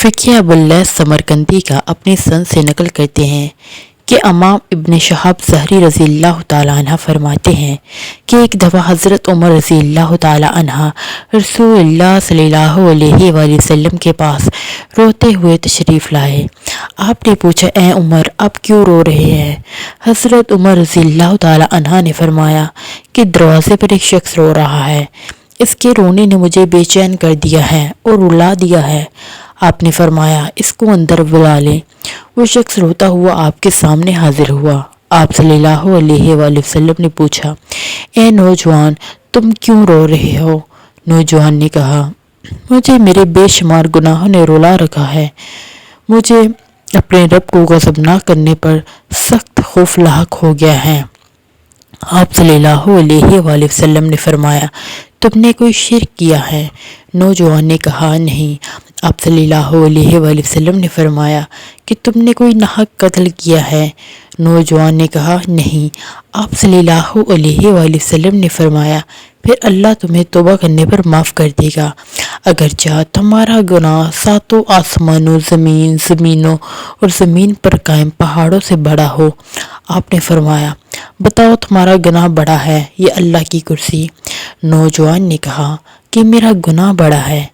فقیہ ابواللیث سمرقندی کا اپنی سند سے نقل کرتے ہیں کہ امام ابن شہاب زہری رضی اللہ تعالیٰ عنہ فرماتے ہیں کہ ایک دفعہ حضرت عمر رضی اللہ تعالیٰ عنہ رسول اللہ صلی اللہ علیہ وآلہ وسلم کے پاس روتے ہوئے تشریف لائے۔ آپ نے پوچھا، اے عمر، آپ کیوں رو رہے ہیں؟ حضرت عمر رضی اللہ تعالیٰ عنہ نے فرمایا کہ دروازے پر ایک شخص رو رہا ہے، اس کے رونے نے مجھے بے چین کر دیا ہے اور رلا دیا ہے۔ آپ نے فرمایا، اس کو اندر بلا لیں۔ وہ شخص روتا ہوا آپ کے سامنے حاضر ہوا۔ آپ صلی اللہ علیہ وآلہ وسلم نے پوچھا، اے نوجوان، تم کیوں رو رہے ہو؟ نوجوان نے کہا، مجھے میرے بے شمار گناہوں نے رلا رکھا ہے۔ مجھے اپنے رب کو غضب نہ کرنے پر سخت خوف لاحق ہو گیا ہے۔ آپ صلی اللہ علیہ وآلہ وسلم نے فرمایا، تم نے کوئی شرک کیا ہے؟ نوجوان نے کہا، نہیں۔ آپ صلی اللہ علیہ وآلہ وسلم نے فرمایا کہ تم نے کوئی ناحق قتل کیا ہے؟ نوجوان نے کہا، نہیں۔ آپ صلی اللہ علیہ وآلہ وسلم نے فرمایا، پھر اللہ تمہیں توبہ کرنے پر معاف کر دے گا، اگرچہ تمہارا گناہ ساتوں آسمانوں، زمینوں اور زمین پر قائم پہاڑوں سے بڑا ہو۔ آپ نے فرمایا، بتاؤ تمہارا گناہ بڑا ہے یا اللہ کی کرسی؟ نوجوان نے کہا کہ میرا گناہ بڑا ہے۔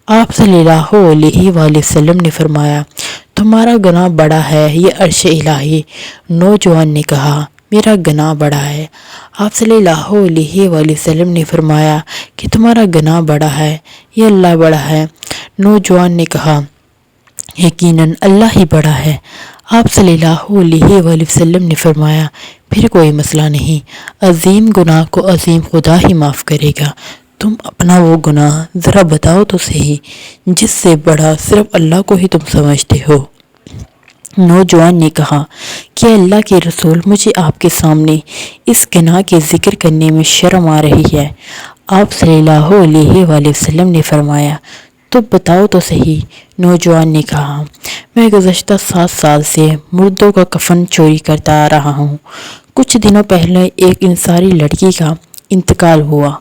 آپ صلی اللہ علیہ وآلہ وسلم نے فرمایا، تمہارا گناہ بڑا ہے یہ عرش الہی؟ نوجوان نے کہا، میرا گناہ بڑا ہے۔ آپ صلی اللہ علیہ وآلہ وسلم نے فرمایا کہ تمہارا گناہ بڑا ہے یہ اللہ بڑا ہے؟ نوجوان نے کہا، یقیناً اللہ ہی بڑا ہے۔ آپ صلی اللہ علیہ وآلہ وسلم نے فرمایا، پھر کوئی مسئلہ نہیں، عظیم گناہ کو عظیم خدا ہی معاف کرے گا۔ تم اپنا وہ گناہ ذرا بتاؤ تو صحیح جس سے بڑا صرف اللہ کو ہی تم سمجھتے ہو۔ نوجوان نے کہا کہ اللہ کے رسول، مجھے آپ کے سامنے اس گناہ کے ذکر کرنے میں شرم آ رہی ہے۔ آپ صلی اللہ علیہ وآلہ وسلم نے فرمایا، تو بتاؤ تو صحیح۔ نوجوان نے کہا، میں گزشتہ 7 سال سے مردوں کا کفن چوری کرتا آ رہا ہوں۔ کچھ دنوں پہلے ایک انصاری لڑکی کا انتقال ہوا۔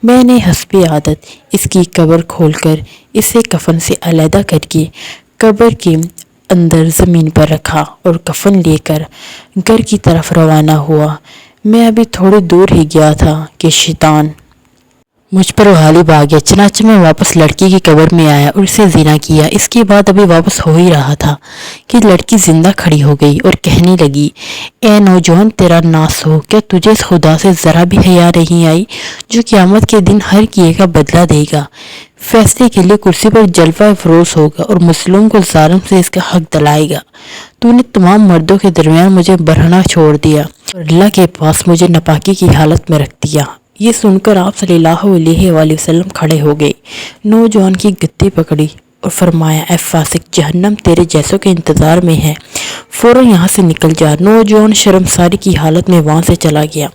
میں نے حسب عادت اس کی قبر کھول کر اسے کفن سے علیحدہ کر کے قبر کے اندر زمین پر رکھا اور کفن لے کر گھر کی طرف روانہ ہوا۔ میں ابھی تھوڑی دور ہی گیا تھا کہ شیطان مجھ پر غالب آ گیا، چنانچہ میں واپس لڑکی کی قبر میں آیا اور اسے زنا کیا۔ اس کے بعد ابھی واپس ہو ہی رہا تھا کہ لڑکی زندہ کھڑی ہو گئی اور کہنے لگی، اے نوجوان، تیرا ناس ہو، کیا تجھے اس خدا سے ذرا بھی حیا نہیں آئی جو قیامت کے دن ہر کیے کا بدلہ دے گا، فیصلے کے لیے کرسی پر جلوہ افروز ہوگا اور مظلوم کو ظالم سے اس کا حق دلائے گا؟ تو نے تمام مردوں کے درمیان مجھے برہنہ چھوڑ دیا اور اللہ کے پاس مجھے ناپاکی کی حالت میں رکھ دیا۔ یہ سن کر آپ صلی اللہ علیہ وآلہ وسلم کھڑے ہو گئے، نوجوان کی گدی پکڑی اور فرمایا، اے فاسق، جہنم تیرے جیسوں کے انتظار میں ہے، فوراً یہاں سے نکل جا۔ نوجوان شرمساری کی حالت میں وہاں سے چلا گیا۔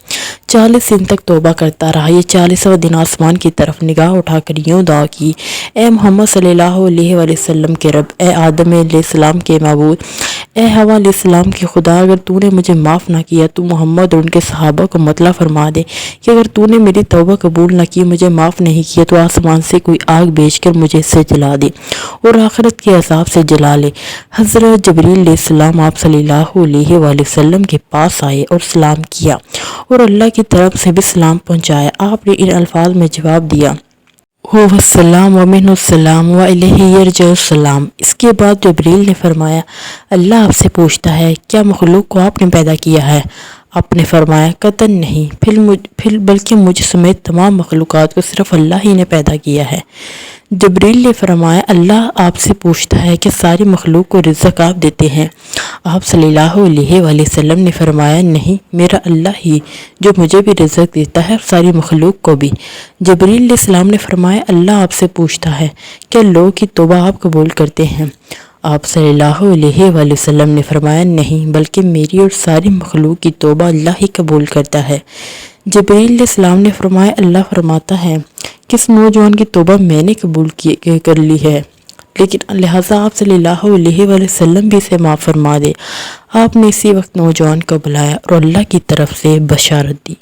40 دن تک توبہ کرتا رہا۔ یہ 40واں دن آسمان کی طرف نگاہ اٹھا کر یوں دعا کی، اے محمد صلی اللہ علیہ وآلہ وسلم کے رب، اے آدم علیہ السلام کے معبود، اے حوا علیہ السلام کی خدا، اگر تو نے مجھے معاف نہ کیا تو محمد اور ان کے صحابہ کو مطلع فرما دے کہ اگر تو نے میری توبہ قبول نہ کی، مجھے معاف نہیں کیا، تو آسمان سے کوئی آگ بھیج کر مجھے اس سے جلا دے اور آخرت کے عذاب سے جلا لے۔ حضرت جبریل علیہ السلام آپ صلی اللہ علیہ وآلہ وسلم کے پاس آئے اور سلام کیا اور اللہ کی طرف سے بھی سلام پہنچایا۔ آپ نے ان الفاظ میں جواب دیا، هو السلام ومنہ السلام وإلیہ یرجع السلام۔ اس کے بعد جبریل نے فرمایا، اللہ آپ سے پوچھتا ہے، کیا مخلوق کو آپ نے پیدا کیا ہے؟ آپ نے فرمایا، قطعاً نہیں، بلکہ مجھ سمیت تمام مخلوقات کو صرف اللہ ہی نے پیدا کیا ہے۔ جبریل نے فرمایا، اللہ آپ سے پوچھتا ہے کہ ساری مخلوق کو رزق آپ دیتے ہیں؟ آپ صلی اللہ علیہ وآلہ وسلم نے فرمایا، نہیں، میرا اللہ ہی جو مجھے بھی رزق دیتا ہے اور ساری مخلوق کو بھی۔ جبریل علیہ السلام نے فرمایا، اللہ آپ سے پوچھتا ہے کہ لوگوں کی توبہ آپ قبول کرتے ہیں؟ آپ صلی اللہ علیہ وآلہ وسلم نے فرمایا، نہیں، بلکہ میری اور ساری مخلوق کی توبہ اللہ ہی قبول کرتا ہے۔ جبریل علیہ السلام نے فرمایا، اللہ فرماتا ہے کہ اس نوجوان کی توبہ میں نے قبول کر لی ہے، لیکن لہٰذا آپ صلی اللہ علیہ وآلہ وسلم بھی اسے معاف فرما دے۔ آپ نے اسی وقت نوجوان کو بلایا اور اللہ کی طرف سے بشارت دی۔